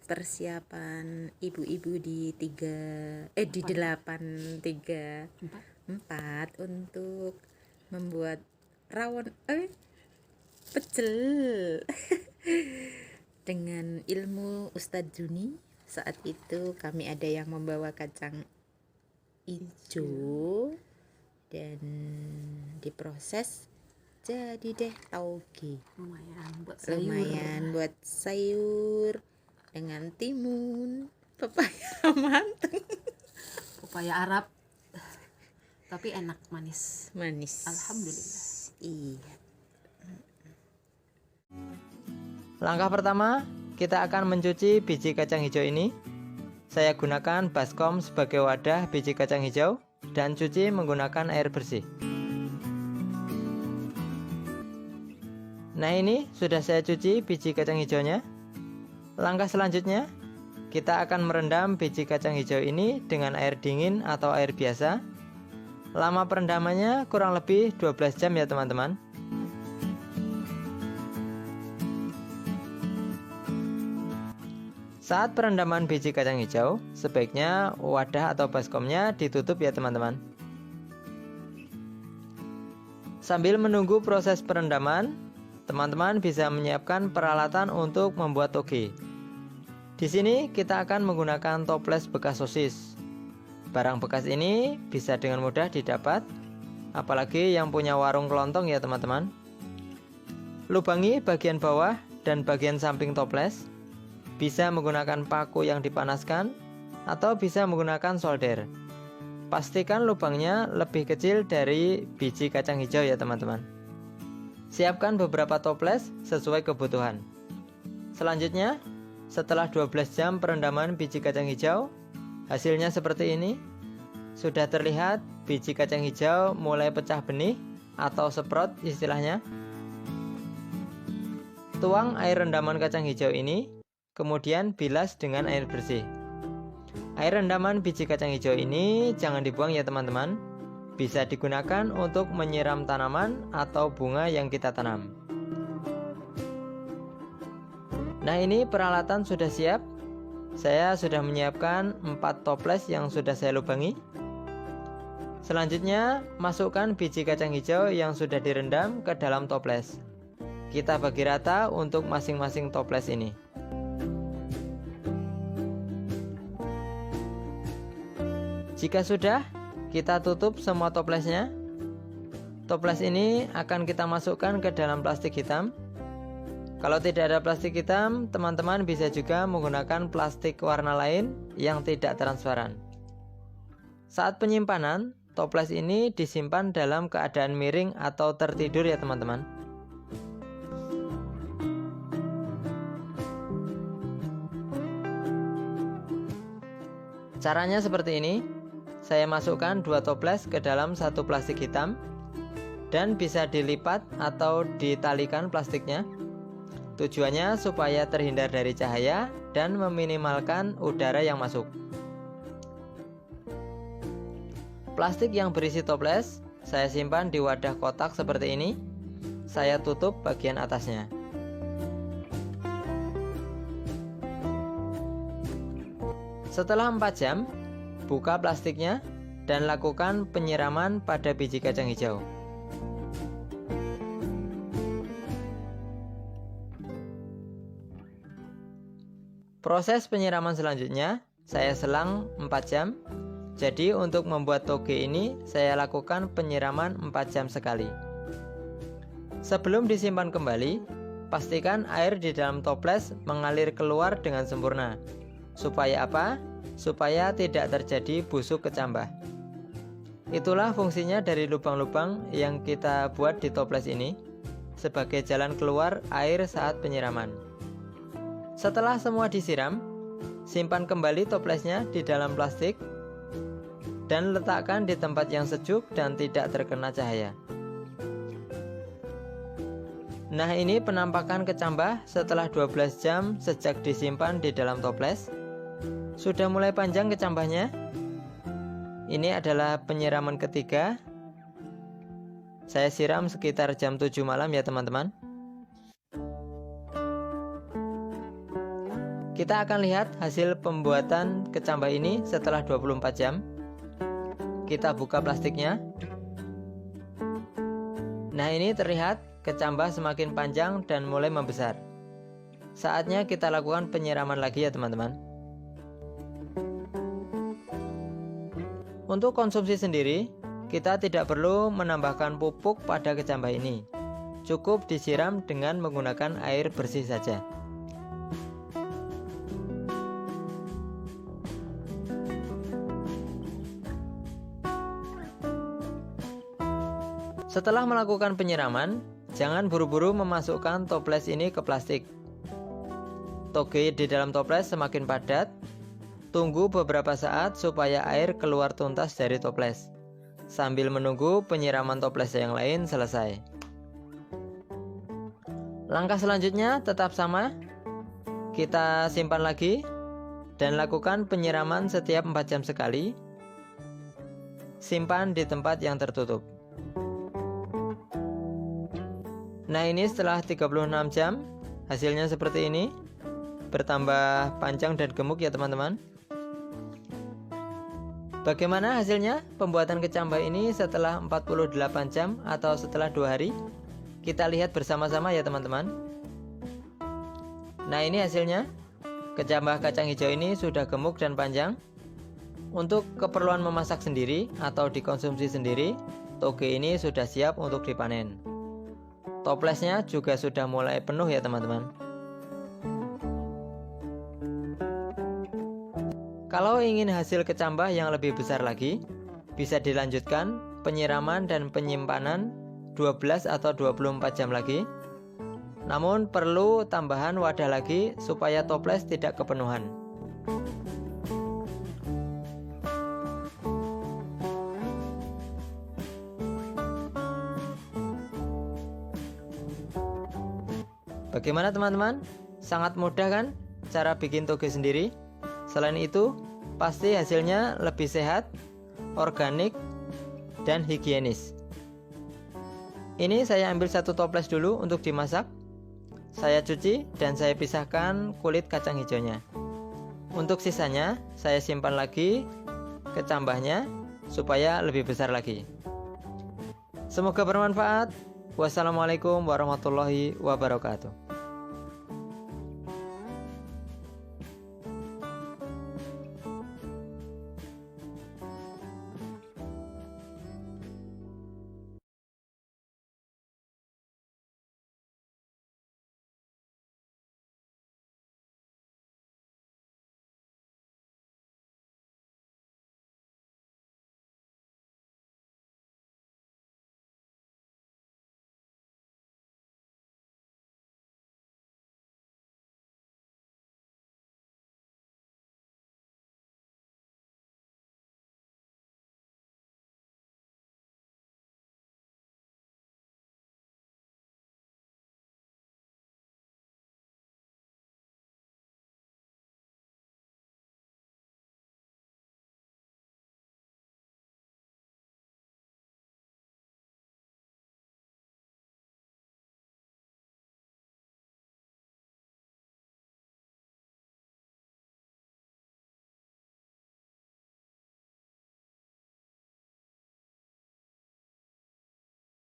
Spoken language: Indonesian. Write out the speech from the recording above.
persiapan ibu-ibu di 834 untuk membuat rawon pecel dengan ilmu Ustadz Juni. Saat itu kami ada yang membawa kacang hijau dan diproses jadi deh tauge. Lumayan buat sayur dengan timun, pepaya mateng. Pepaya Arab tapi enak, manis. Alhamdulillah. Iya. Langkah pertama, kita akan mencuci biji kacang hijau ini. Saya gunakan baskom sebagai wadah biji kacang hijau dan cuci menggunakan air bersih. Nah, ini sudah saya cuci biji kacang hijaunya. Langkah selanjutnya, kita akan merendam biji kacang hijau ini dengan air dingin atau air biasa. Lama perendamannya kurang lebih 12 jam ya teman-teman. Saat perendaman biji kacang hijau, sebaiknya wadah atau baskomnya ditutup ya teman-teman. Sambil menunggu proses perendaman, teman-teman bisa menyiapkan peralatan untuk membuat toge. Di sini kita akan menggunakan toples bekas sosis. Barang bekas ini bisa dengan mudah didapat, apalagi yang punya warung kelontong ya teman-teman. Lubangi bagian bawah dan bagian samping toples. Bisa menggunakan paku yang dipanaskan atau bisa menggunakan solder. Pastikan lubangnya lebih kecil dari biji kacang hijau ya teman-teman. Siapkan beberapa toples sesuai kebutuhan. Selanjutnya, setelah 12 jam perendaman biji kacang hijau, hasilnya seperti ini. Sudah terlihat biji kacang hijau mulai pecah benih atau semprot istilahnya. Tuang air rendaman kacang hijau ini, kemudian bilas dengan air bersih. Air rendaman biji kacang hijau ini jangan dibuang ya teman-teman. Bisa digunakan untuk menyiram tanaman atau bunga yang kita tanam. Nah, ini peralatan sudah siap. Saya sudah menyiapkan 4 toples yang sudah saya lubangi. Selanjutnya, masukkan biji kacang hijau yang sudah direndam ke dalam toples. Kita bagi rata untuk masing-masing toples ini. Jika sudah, kita tutup semua toplesnya. Toples ini akan kita masukkan ke dalam plastik hitam. Kalau tidak ada plastik hitam, teman-teman bisa juga menggunakan plastik warna lain yang tidak transparan. Saat penyimpanan, toples ini disimpan dalam keadaan miring atau tertidur ya teman-teman. Caranya seperti ini. Saya masukkan 2 toples ke dalam satu plastik hitam dan bisa dilipat atau ditalikan plastiknya. Tujuannya supaya terhindar dari cahaya dan meminimalkan udara yang masuk. Plastik yang berisi toples saya simpan di wadah kotak seperti ini. Saya tutup bagian atasnya. Setelah 4 jam, buka plastiknya dan lakukan penyiraman pada biji kacang hijau. Proses penyiraman selanjutnya saya selang 4 jam. Jadi untuk membuat toge ini saya lakukan penyiraman 4 jam sekali. Sebelum disimpan kembali, pastikan air di dalam toples mengalir keluar dengan sempurna. Supaya apa? Supaya tidak terjadi busuk kecambah. Itulah fungsinya dari lubang-lubang yang kita buat di toples ini sebagai jalan keluar air saat penyiraman. Setelah semua disiram, simpan kembali toplesnya di dalam plastik dan letakkan di tempat yang sejuk dan tidak terkena cahaya. Nah, ini penampakan kecambah setelah 12 jam sejak disimpan di dalam toples. Sudah mulai panjang kecambahnya. Ini adalah penyiraman ketiga. Saya siram sekitar jam 7 malam ya teman-teman. Kita akan lihat hasil pembuatan kecambah ini setelah 24 jam. Kita buka plastiknya. Nah, ini terlihat kecambah semakin panjang dan mulai membesar. Saatnya kita lakukan penyiraman lagi ya teman-teman. Untuk konsumsi sendiri, kita tidak perlu menambahkan pupuk pada kecambah ini. Cukup disiram dengan menggunakan air bersih saja. Setelah melakukan penyiraman, jangan buru-buru memasukkan toples ini ke plastik. Toge di dalam toples semakin padat. Tunggu beberapa saat supaya air keluar tuntas dari toples, sambil menunggu penyiraman toples yang lain selesai. Langkah selanjutnya tetap sama. Kita simpan lagi dan lakukan penyiraman setiap 4 jam sekali. Simpan di tempat yang tertutup. Nah, ini setelah 36 jam, hasilnya seperti ini. Bertambah panjang dan gemuk ya teman-teman. Bagaimana hasilnya pembuatan kecambah ini setelah 48 jam atau setelah 2 hari? Kita lihat bersama-sama ya teman-teman. Nah, ini hasilnya. Kecambah kacang hijau ini sudah gemuk dan panjang. Untuk keperluan memasak sendiri atau dikonsumsi sendiri, toge ini sudah siap untuk dipanen. Toplesnya juga sudah mulai penuh ya teman-teman. Kalau ingin hasil kecambah yang lebih besar lagi, bisa dilanjutkan penyiraman dan penyimpanan 12 atau 24 jam lagi. Namun perlu tambahan wadah lagi supaya toples tidak kepenuhan. Bagaimana teman-teman? Sangat mudah kan cara bikin toge sendiri? Selain itu, pasti hasilnya lebih sehat, organik, dan higienis. Ini saya ambil 1 toples dulu untuk dimasak. Saya cuci dan saya pisahkan kulit kacang hijaunya. Untuk sisanya, saya simpan lagi kecambahnya supaya lebih besar lagi. Semoga bermanfaat. Wassalamualaikum warahmatullahi wabarakatuh.